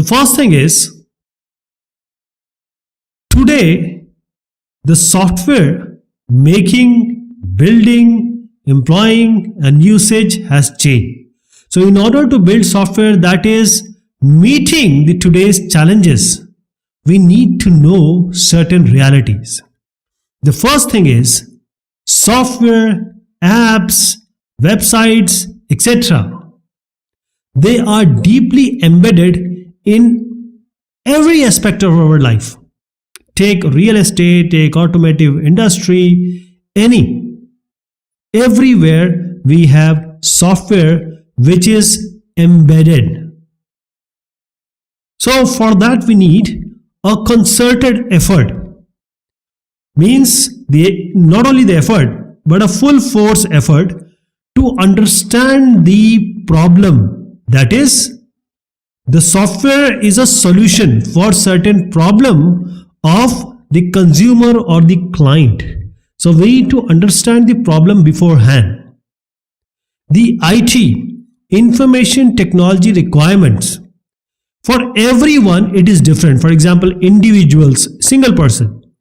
The first thing is, today the software making, building, employing and usage has changed. So in order to build software that is meeting the today's challenges, we need to know certain realities. The first thing is software, apps, websites, etc. They are deeply embedded in every aspect of our life. Take real estate, take automotive industry, everywhere we have software which is embedded. So for that we need a concerted effort. Means not only the effort but a full force effort to understand the problem. That is, the software is a solution for certain problem of the consumer or the client. So we need to understand the problem beforehand. The IT, information technology requirements, for everyone it is different. For example, individuals, single person,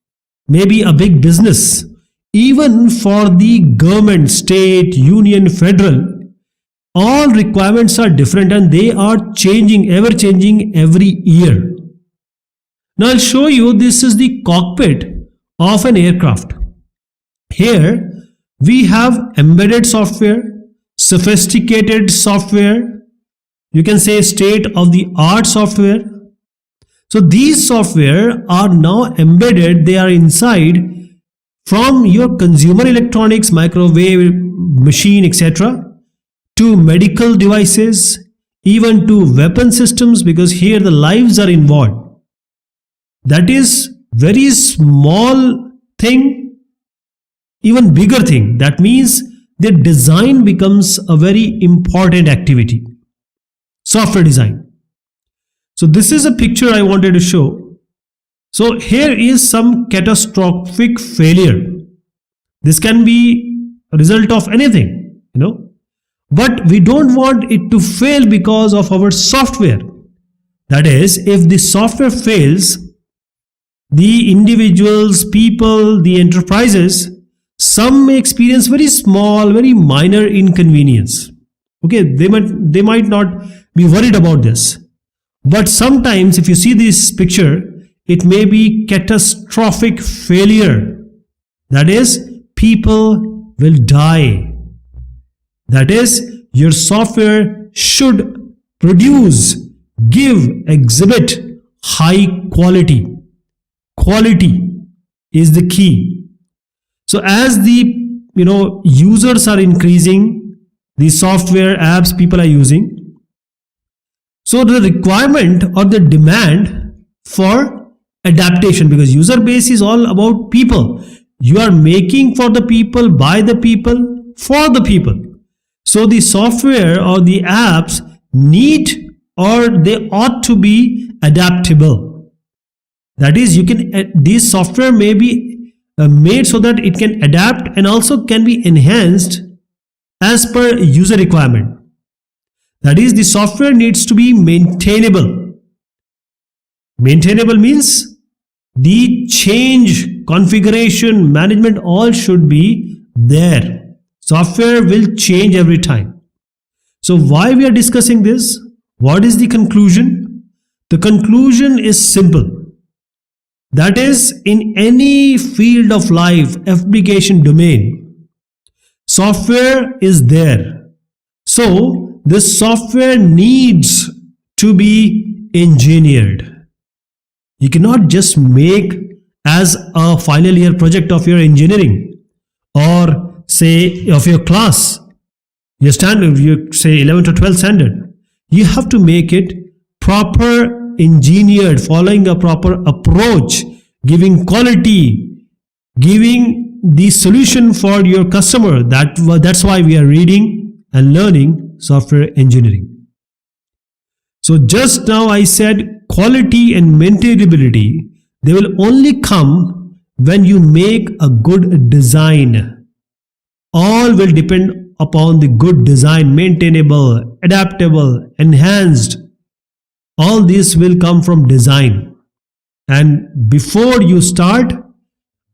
maybe a big business, even for the government, state, union, federal, all requirements are different and they are changing, ever changing every year. Now I'll show you, this is the cockpit of an aircraft. Here we have embedded software, sophisticated software, you can say state-of-the-art software. So these software are now embedded, they are inside from your consumer electronics, microwave, machine, etc. to medical devices, even to weapon systems, because here the lives are involved. That is very small thing, even bigger thing. That means the design becomes a very important activity. Software design. So this is a picture I wanted to show. So here is some catastrophic failure. This can be a result of anything, but we don't want it to fail because of our software. That is, if the software fails, the individuals, people, the enterprises, some may experience very small, very minor inconvenience. Okay, they might not be worried about this. But sometimes if you see this picture, it may be catastrophic failure. That is, people will die. That is, your software should produce, give, exhibit high quality. Quality is the key. So as the users are increasing, the software apps people are using, so the requirement or the demand for adaptation, because user base is all about people. You are making for the people, by the people, for the people. So the software or the apps need, or they ought to be adaptable. That is, this software may be made so that it can adapt and also can be enhanced as per user requirement. That is, the software needs to be maintainable. Maintainable means the change, configuration, management, all should be there. Software will change every time. So why we are discussing this? What is the conclusion? The conclusion is simple. That is, in any field of life, application domain, software is there. So this software needs to be engineered. You cannot just make as a final year project of your engineering, or say of your class, your standard, you say 11th or 12th standard. You have to make it proper engineered, following a proper approach, giving quality, giving the solution for your customer. That's why we are reading and learning software engineering. So just now I said quality and maintainability, they will only come when you make a good design. All will depend upon the good design, maintainable, adaptable, enhanced. All this will come from design. And before you start,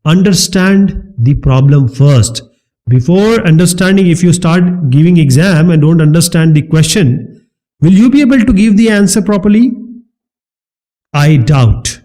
understand the problem first. Before understanding, if you start giving exam and don't understand the question, will you be able to give the answer properly? I doubt.